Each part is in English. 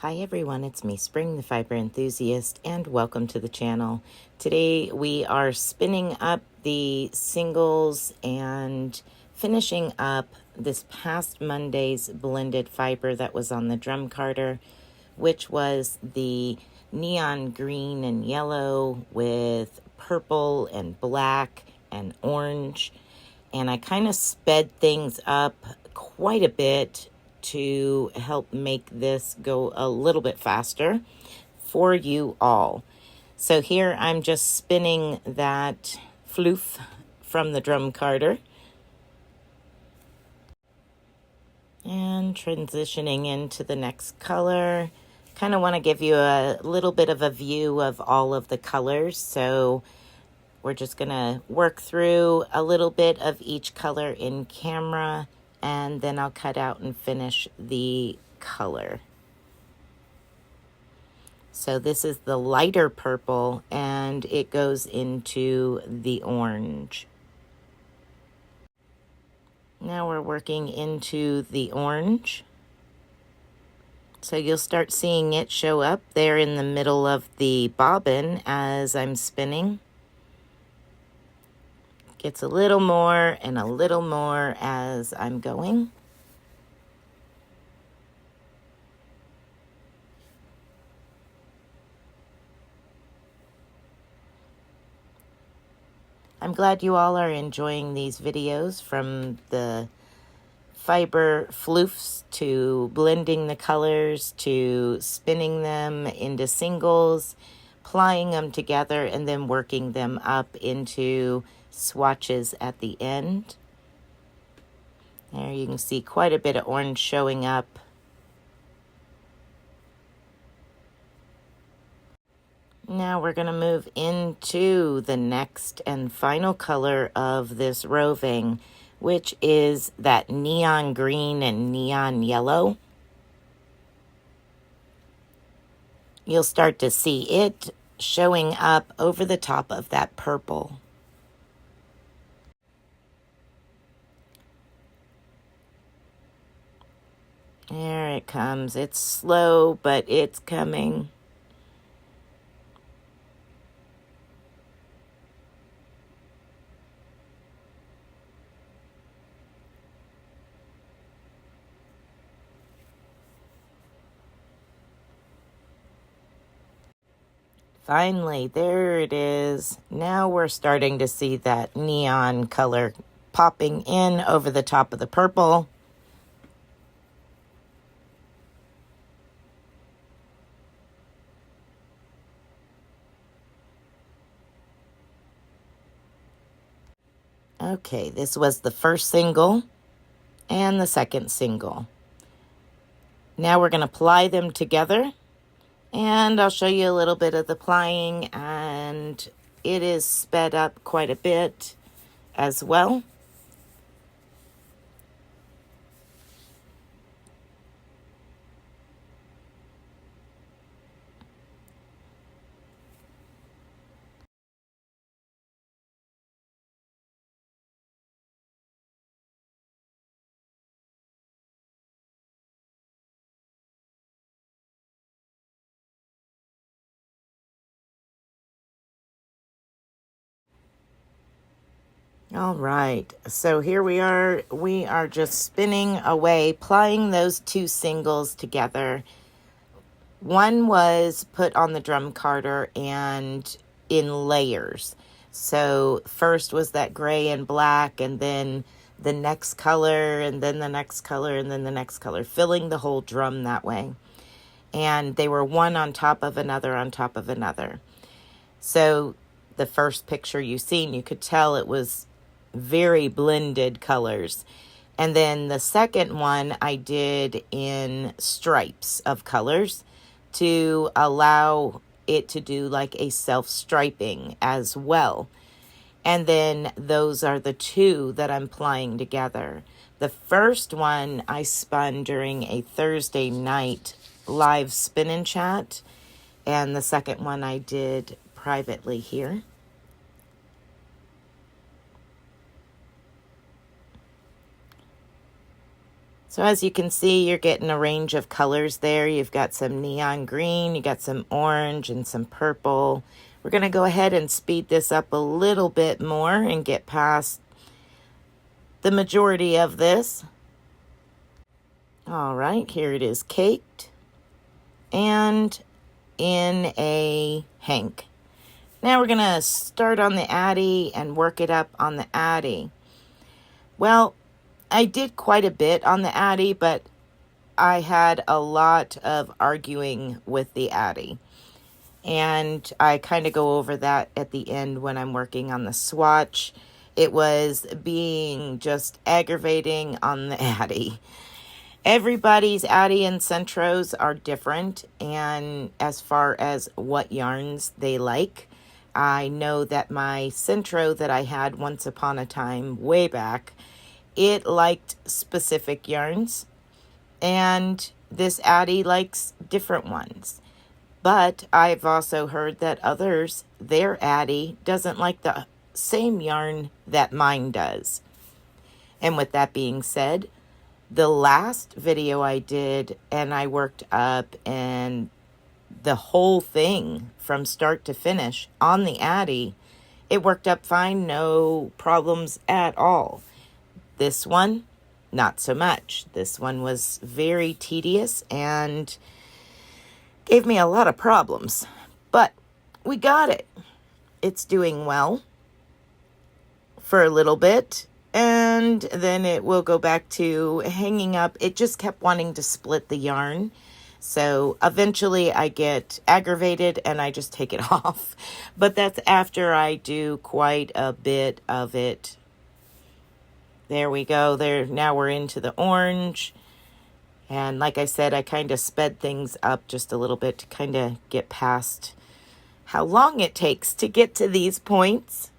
Hi everyone, it's me, Spring, the fiber enthusiast, and welcome to the channel. Today we are spinning up the singles and finishing up this past Monday's blended fiber that was on the drum carder, which was the neon green and yellow with purple and black and orange. And I kind of sped things up quite a bit to help make this go a little bit faster for you all. So here I'm just spinning that floof from the drum carder and transitioning into the next color. Kind of want to give you a little bit of a view of all of the colors, so we're just going to work through a little bit of each color in camera, and then I'll cut out and finish the color. So this is the lighter purple, and it goes into the orange. Now we're working into the orange. So you'll start seeing it show up there in the middle of the bobbin as I'm spinning. Gets a little more and a little more as I'm going. I'm glad you all are enjoying these videos, from the fiber floofs to blending the colors to spinning them into singles, plying them together, and then working them up into swatches at the end. There you can see quite a bit of orange showing up. Now we're going to move into the next and final color of this roving, which is that neon green and neon yellow. You'll start to see it showing up over the top of that purple. There it comes. It's slow, but it's coming. Finally, there it is. Now we're starting to see that neon color popping in over the top of the purple. Okay, this was the first single and the second single. Now we're going to ply them together, and I'll show you a little bit of the plying, and it is sped up quite a bit as well. All right, so here we are just spinning away, plying those two singles together. One was put on the drum carder and in layers. So first was that gray and black, and then the next color, and then the next color, and then the next color, filling the whole drum that way. And they were one on top of another on top of another. So the first picture you seen, you could tell it was very blended colors. And then the second one I did in stripes of colors to allow it to do like a self-striping as well. And then those are the two that I'm plying together. The first one I spun during a Thursday night live spin and chat, and the second one I did privately here. So as you can see, you're getting a range of colors there. You've got some neon green, you got some orange and some purple. We're going to go ahead and speed this up a little bit more and get past the majority of this. All right, here it is caked and in a hank. Now we're going to start on the Addy and work it up on the Addy. Well, I did quite a bit on the Addy, but I had a lot of arguing with the Addy. And I kind of go over that at the end when I'm working on the swatch. It was being just aggravating on the Addy. Everybody's Addy and Centros are different, and as far as what yarns they like, I know that my Centro that I had once upon a time way back, it liked specific yarns, and this Addy likes different ones. But I've also heard that others, their Addy doesn't like the same yarn that mine does. And with that being said, the last video I did and I worked up and the whole thing from start to finish on the Addy, it worked up fine, no problems at all. This one, not so much. This one was very tedious and gave me a lot of problems, but we got it. It's doing well for a little bit, and then it will go back to hanging up. It just kept wanting to split the yarn, so eventually I get aggravated and I just take it off, but that's after I do quite a bit of it. There we go. There, now we're into the orange. And like I said, I kind of sped things up just a little bit to kind of get past how long it takes to get to these points.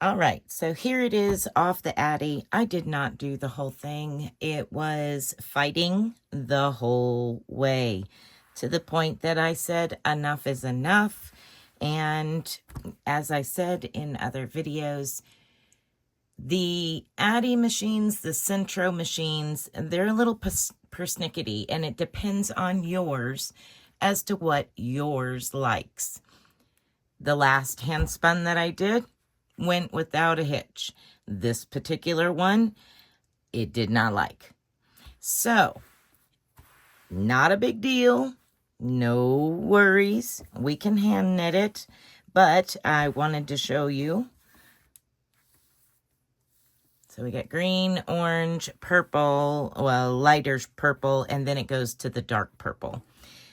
All right, so here it is off the Addy. I did not do the whole thing. It was fighting the whole way to the point that I said enough is enough. And as I said in other videos, the Addy machines, the Centro machines, they're a little persnickety, and it depends on yours as to what yours likes. The last hand spun that I did went without a hitch. This particular one, it did not like. So, not a big deal. No worries. We can hand knit it, but I wanted to show you. So we got green, orange, purple, well, lighter purple, and then it goes to the dark purple.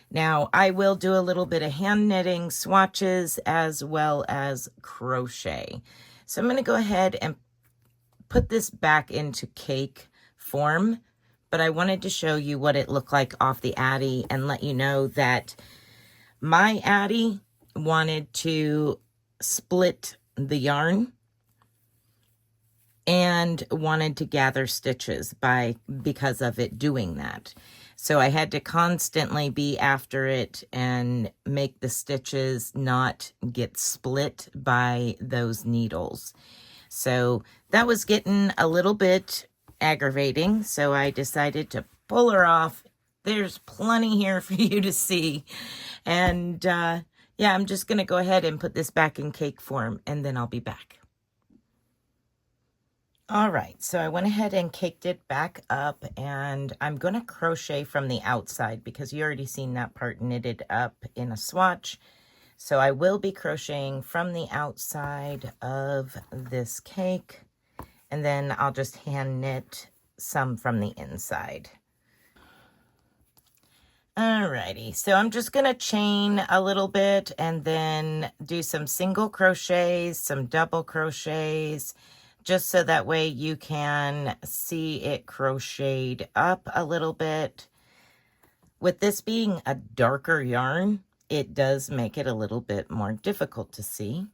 Now, I will do a little bit of hand knitting swatches as well as crochet. So I'm going to go ahead and put this back into cake form, but I wanted to show you what it looked like off the Addy and let you know that my Addy wanted to split the yarn and wanted to gather stitches because of it doing that. So I had to constantly be after it and make the stitches not get split by those needles. So that was getting a little bit aggravating. So I decided to pull her off. There's plenty here for you to see. And yeah, I'm just going to go ahead and put this back in cake form and then I'll be back. All right, so I went ahead and caked it back up, and I'm going to crochet from the outside because you already seen that part knitted up in a swatch. So I will be crocheting from the outside of this cake, and then I'll just hand knit some from the inside. Alrighty, so I'm just going to chain a little bit and then do some single crochets, some double crochets, just so that way you can see it crocheted up a little bit. With this being a darker yarn, it does make it a little bit more difficult to see.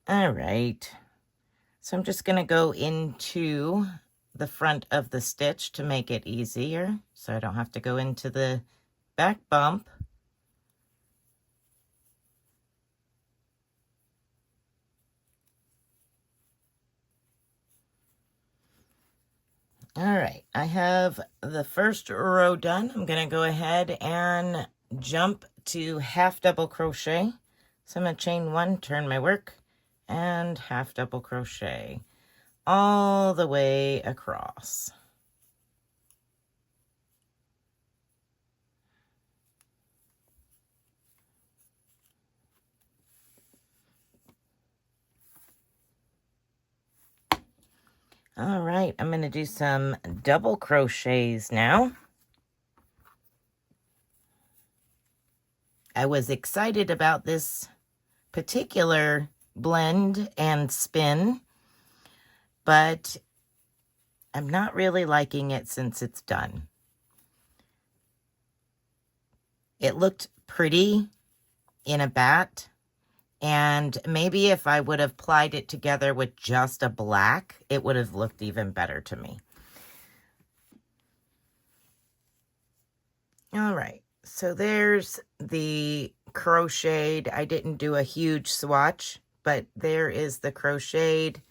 All right, so I'm just going to go into the front of the stitch to make it easier, so I don't have to go into the back bump. All right, I have the first row done. I'm going to go ahead and jump to half double crochet. So I'm going to chain 1, turn my work, and half double crochet all the way across. All right, I'm going to do some double crochets now. I was excited about this particular blend and spin, but I'm not really liking it since it's done. It looked pretty in a bat, and maybe if I would have plied it together with just a black, it would have looked even better to me. All right, so there's the crocheted. I didn't do a huge swatch, but there is the crocheted.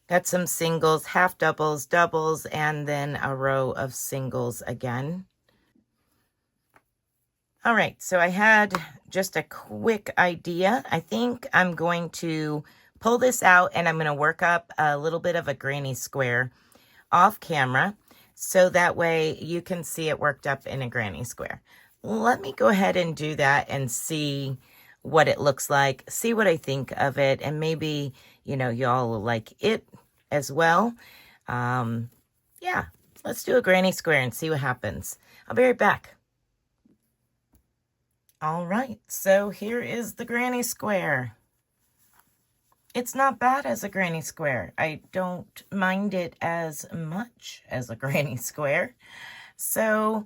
Got some singles, half doubles, doubles, and then a row of singles again. All right, so I had just a quick idea. I think I'm going to pull this out and I'm going to work up a little bit of a granny square off camera so that way you can see it worked up in a granny square. Let me go ahead and do that and see what it looks like, see what I think of it, and maybe, you know, y'all will like it as well. Yeah, let's do a granny square and see what happens. I'll be right back. All right, so here is the granny square. It's not bad as a granny square. I don't mind it as much as a granny square. So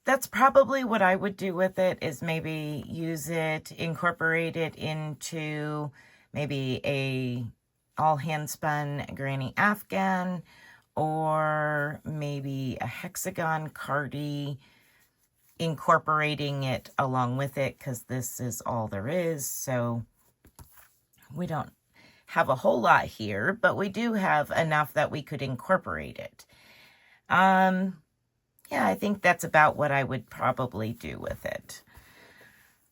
that's probably what I would do with it, is maybe use it, incorporate it into maybe a all hand spun granny afghan, or maybe a hexagon cardie, incorporating it along with it, because this is all there is. So we don't have a whole lot here, but we do have enough that we could incorporate it. Yeah, I think that's about what I would probably do with it.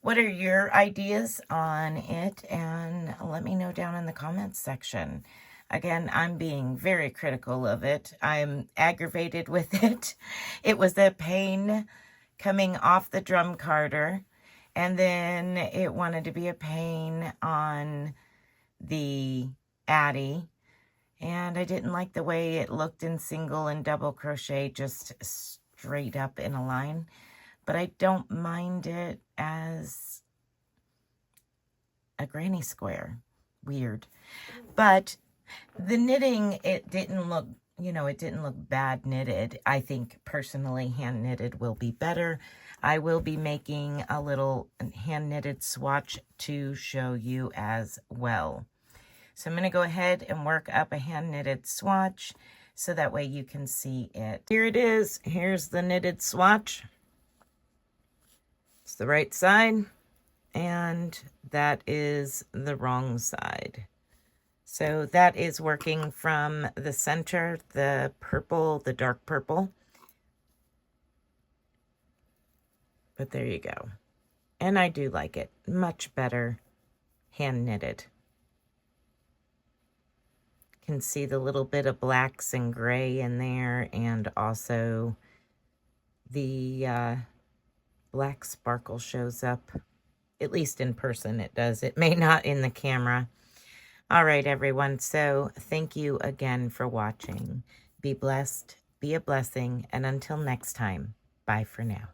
What are your ideas on it? And let me know down in the comments section. Again, I'm being very critical of it. I'm aggravated with it. It was a pain coming off the drum carder, and then it wanted to be a pain on the Addi, and I didn't like the way it looked in single and double crochet just straight up in a line, but I don't mind it as a granny square. Weird. But the knitting, it didn't look, you know, it didn't look bad knitted. I think personally hand knitted will be better. I will be making a little hand knitted swatch to show you as well. So I'm going to go ahead and work up a hand knitted swatch so that way you can see it. Here it is. Here's the knitted swatch. It's the right side, and that is the wrong side. So that is working from the center, the purple, the dark purple. But there you go. And I do like it much better hand knitted. Can see the little bit of blacks and gray in there, and also the black sparkle shows up. At least in person it does. It may not in the camera. All right, everyone. So thank you again for watching. Be blessed, be a blessing, and until next time, bye for now.